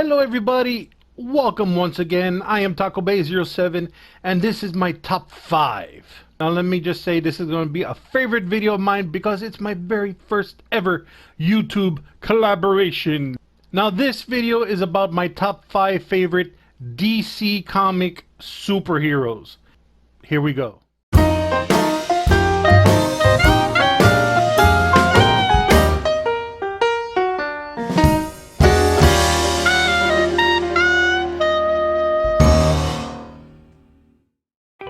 Hello everybody, welcome once again. I am TacoBay07 and this is my top 5. Now let me just say this is going to be a favorite video of mine because it's my very first ever YouTube collaboration. Now this video is about my top 5 favorite DC comic superheroes. Here we go.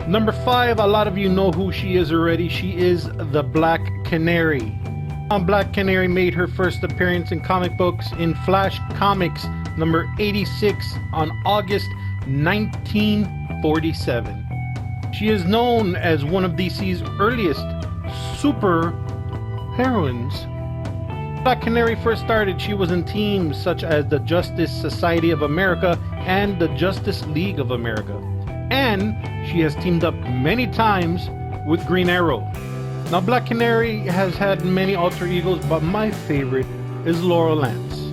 Number 5, a lot of you know who she is already. She is the Black Canary. Black Canary made her first appearance in comic books in Flash Comics number 86 on August 1947. She is known as one of DC's earliest super heroines. Black Canary first started, she was in teams such as the Justice Society of America and the Justice League of America. And she has teamed up many times with Green Arrow. Now Black Canary has had many alter egos, but my favorite is Laurel Lance.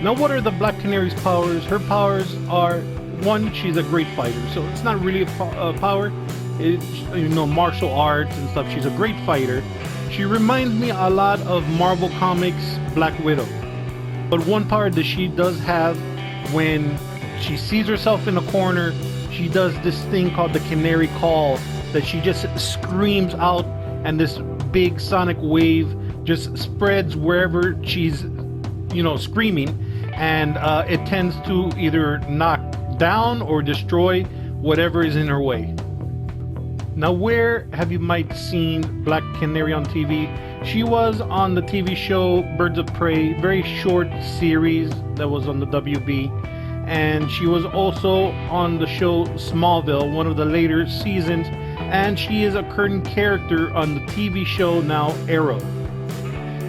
Now what are the Black Canary's powers? Her powers are, one, she's a great fighter, so it's not really a power. It's, you know, martial arts and stuff. She's a great fighter. She reminds me a lot of Marvel Comics Black Widow. But one power that she does have, when she sees herself in a corner, she does this thing called the Canary Call, that she just screams out and this big sonic wave just spreads wherever she's, you know, screaming, and it tends to either knock down or destroy whatever is in her way. Now where have you might seen Black Canary on TV? She was on the TV show Birds of Prey, very short series that was on the WB. And she was also on the show Smallville, one of the later seasons, and she is a current character on the TV show now Arrow.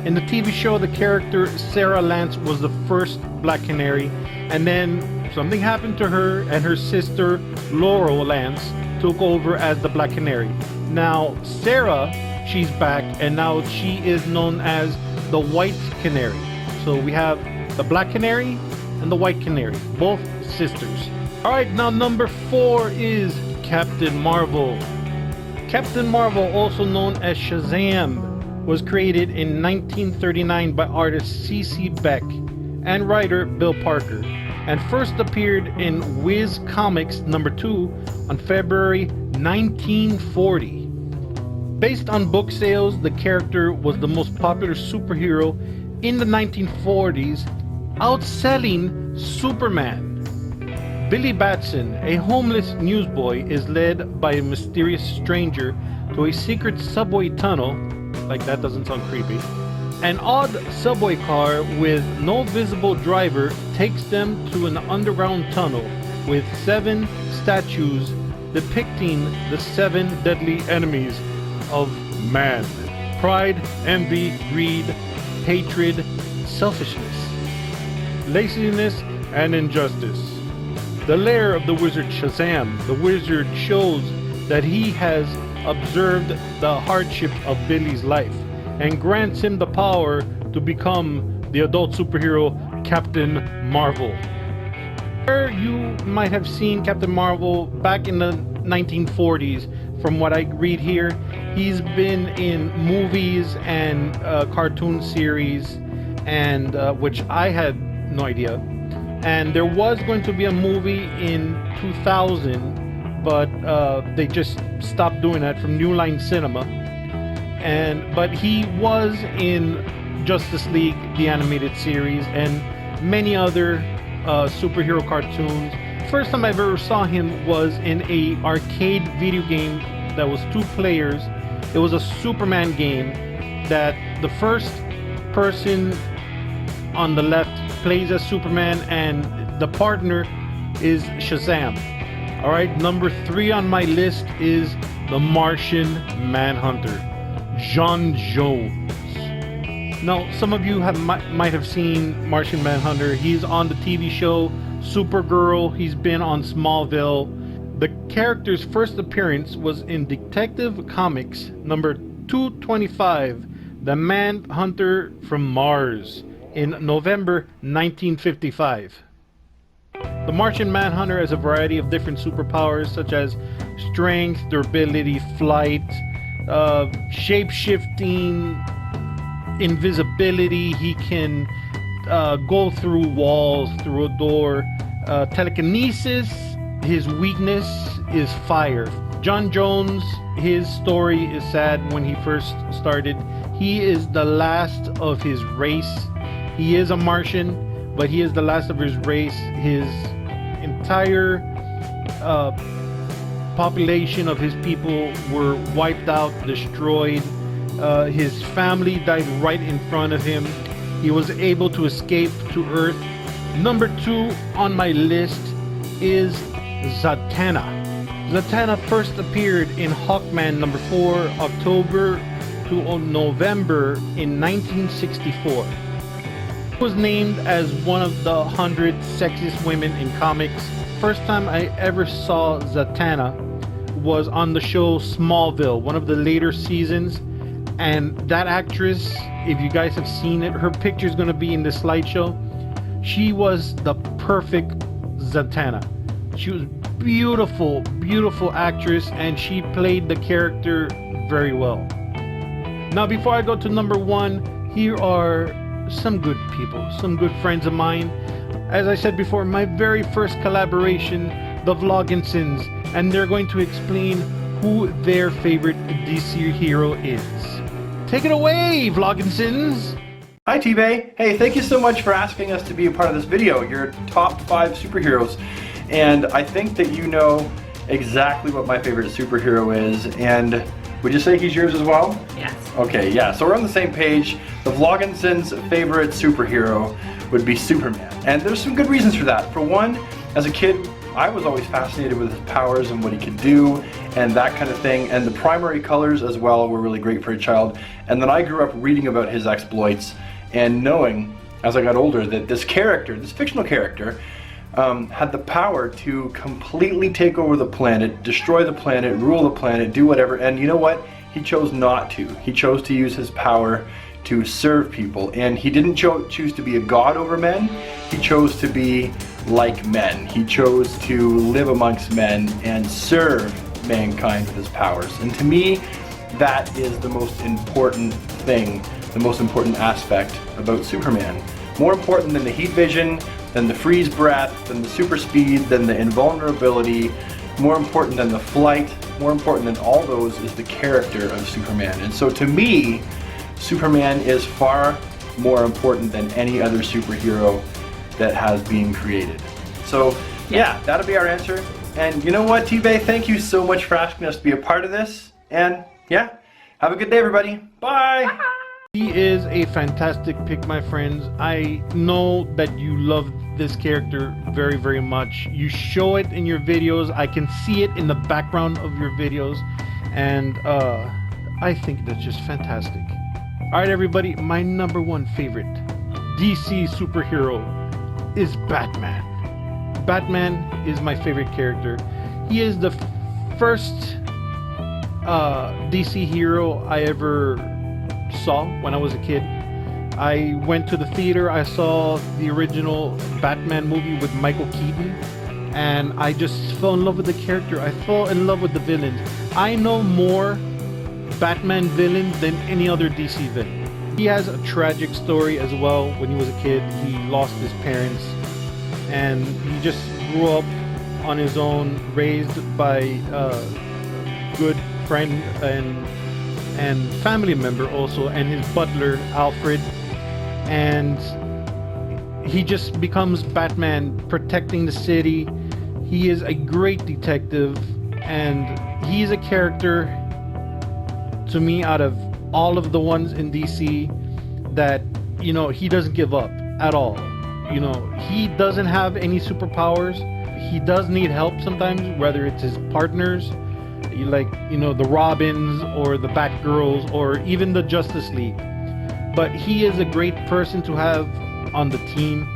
In the TV show, the character Sarah Lance was the first Black Canary, and then something happened to her and her sister Laurel Lance took over as the Black Canary. Now Sarah, she's back, and now she is known as the White Canary. So we have the Black Canary and the White Canary, both sisters. Alright, now number 4 is Captain Marvel. Captain Marvel, also known as Shazam, was created in 1939 by artist C.C. Beck and writer Bill Parker, and first appeared in Whiz Comics number 2 on February 1940. Based on book sales, the character was the most popular superhero in the 1940s, outselling Superman. Billy Batson, a homeless newsboy, is led by a mysterious stranger to a secret subway tunnel. Like, that doesn't sound creepy. An odd subway car with no visible driver takes them to an underground tunnel with 7 statues depicting the 7 deadly enemies of man: pride, envy, greed, hatred, selfishness, laziness, and injustice. The lair of the wizard Shazam. The wizard shows that he has observed the hardship of Billy's life and grants him the power to become the adult superhero Captain Marvel. You might have seen Captain Marvel back in the 1940s. From what I read here, he's been in movies and cartoon series, and which I had no idea. And there was going to be a movie in 2000, but they just stopped doing that from New Line Cinema. But he was in Justice League, the animated series, and many other superhero cartoons. First time I ever saw him was in a arcade video game that was 2 players. It was a Superman game that the first person on the left plays as Superman and the partner is Shazam. Alright, number 3 on my list is the Martian Manhunter, John Jones. Now some of you might have seen Martian Manhunter. He's on the TV show Supergirl. He's been on Smallville. The character's first appearance was in Detective Comics number 225, The Manhunter from Mars, in November 1955. The Martian Manhunter has a variety of different superpowers such as strength, durability, flight, shape-shifting, invisibility. He can go through walls, through a door, telekinesis. His weakness is fire. John Jones, his story is sad when he first started. He is the last of his race. He is a Martian, but he is the last of his race. His entire population of his people were wiped out, destroyed. His family died right in front of him. He was able to escape to Earth. Number 2 on my list is Zatanna. Zatanna first appeared in Hawkman number 4, October to November in 1964. Was named as one of the 100 sexiest women in comics. First time I ever saw Zatanna was on the show Smallville, one of the later seasons, and that actress, if you guys have seen it, her picture is going to be in the slideshow. She was the perfect Zatanna. She was beautiful, beautiful actress, and she played the character very well. Now, before I go to number 1, here are some good people, some good friends of mine. As I said before, my very first collaboration, the Vloginsons, and they're going to explain who their favorite DC hero is. Take it away, Vloginsons! Hi TacoBay. Hey, thank you so much for asking us to be a part of this video, your top 5 superheroes. And I think that you know exactly what my favorite superhero is, and would you say he's yours as well? Yes. Okay, yeah, so we're on the same page. The Vloginsons' favorite superhero would be Superman. And there's some good reasons for that. For one, as a kid, I was always fascinated with his powers and what he could do and that kind of thing. And the primary colors as well were really great for a child. And then I grew up reading about his exploits and knowing, as I got older, that this character, this fictional character, had the power to completely take over the planet, destroy the planet, rule the planet, do whatever. And you know what? He chose not to. He chose to use his power to serve people. And he didn't choose to be a god over men. He chose to be like men. He chose to live amongst men and serve mankind with his powers. And to me, that is the most important thing, the most important aspect about Superman. More important than the heat vision, than the freeze breath, than the super speed, than the invulnerability, more important than the flight, more important than all those is the character of Superman. And so to me, Superman is far more important than any other superhero that has been created. So yeah, that'll be our answer. And you know what, TacoBay, thank you so much for asking us to be a part of this. And yeah, have a good day, everybody. Bye. He is a fantastic pick, my friends. I know that you love this character very, very much. You show it in your videos. I can see it in the background of your videos. And I think that's just fantastic. All right, everybody, my number 1 favorite DC superhero is Batman. Batman is my favorite character. He is the first DC hero I ever saw when I was a kid. I went to the theater, I saw the original Batman movie with Michael Keaton, and I just fell in love with the character. I fell in love with the villains. I know more Batman villains than any other DC villain. He has a tragic story as well. When he was a kid, he lost his parents, and he just grew up on his own, raised by a good friend and family member also, and his butler Alfred, and he just becomes Batman, protecting the city. He is a great detective, and he is a character to me out of all of the ones in DC that, you know, he doesn't give up at all. You know, he doesn't have any superpowers. He does need help sometimes, whether it's his partners, like, you know, the Robins or the Batgirls or even the Justice League. But he is a great person to have on the team.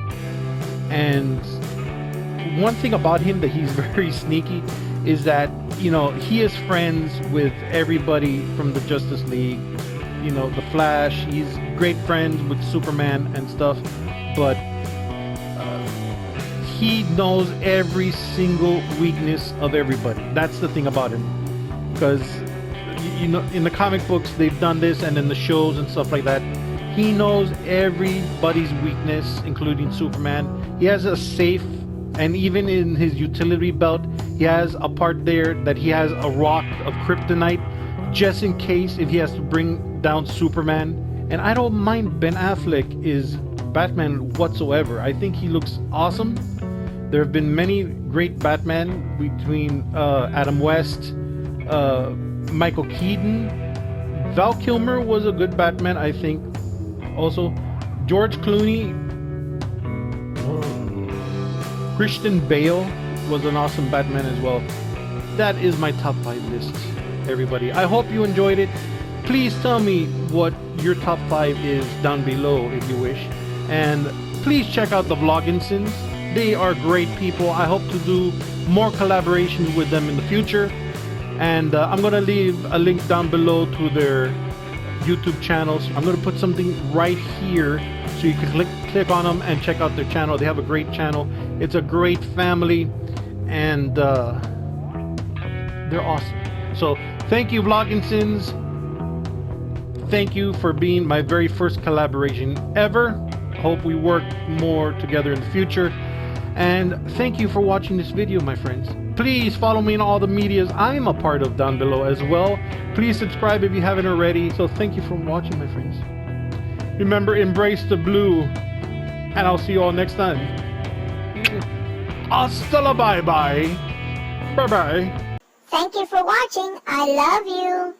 And one thing about him that he's very sneaky is that, you know, he is friends with everybody from the Justice League. You know, the Flash, he's great friends with Superman and stuff. But he knows every single weakness of everybody. That's the thing about him. Because, you know, in the comic books, they've done this, and in the shows and stuff like that. He knows everybody's weakness, including Superman. He has a safe, and even in his utility belt, he has a part there that he has a rock of kryptonite, just in case if he has to bring down Superman. And I don't mind Ben Affleck is Batman whatsoever. I think he looks awesome. There have been many great Batman between Adam West, Michael Keaton. Val Kilmer was a good Batman, I think. Also, George Clooney, Christian Bale was an awesome Batman as well. That is my top 5 list, everybody. I hope you enjoyed it. Please tell me what your top 5 is down below if you wish. And please check out the Vloginsons. They are great people. I hope to do more collaborations with them in the future. And I'm going to leave a link down below to their YouTube channels. I'm going to put something right here so you can click on them and check out their channel. They have a great channel. It's a great family, and they're awesome. So thank you, Vloginsons. Thank you for being my very first collaboration ever. Hope we work more together in the future. And thank you for watching this video, my friends. Please follow me in all the medias I'm a part of down below as well. Please subscribe if you haven't already. So thank you for watching, my friends. Remember, embrace the blue. And I'll see you all next time. Hasta la BYE BYE. Bye-bye. Thank you for watching. I love you.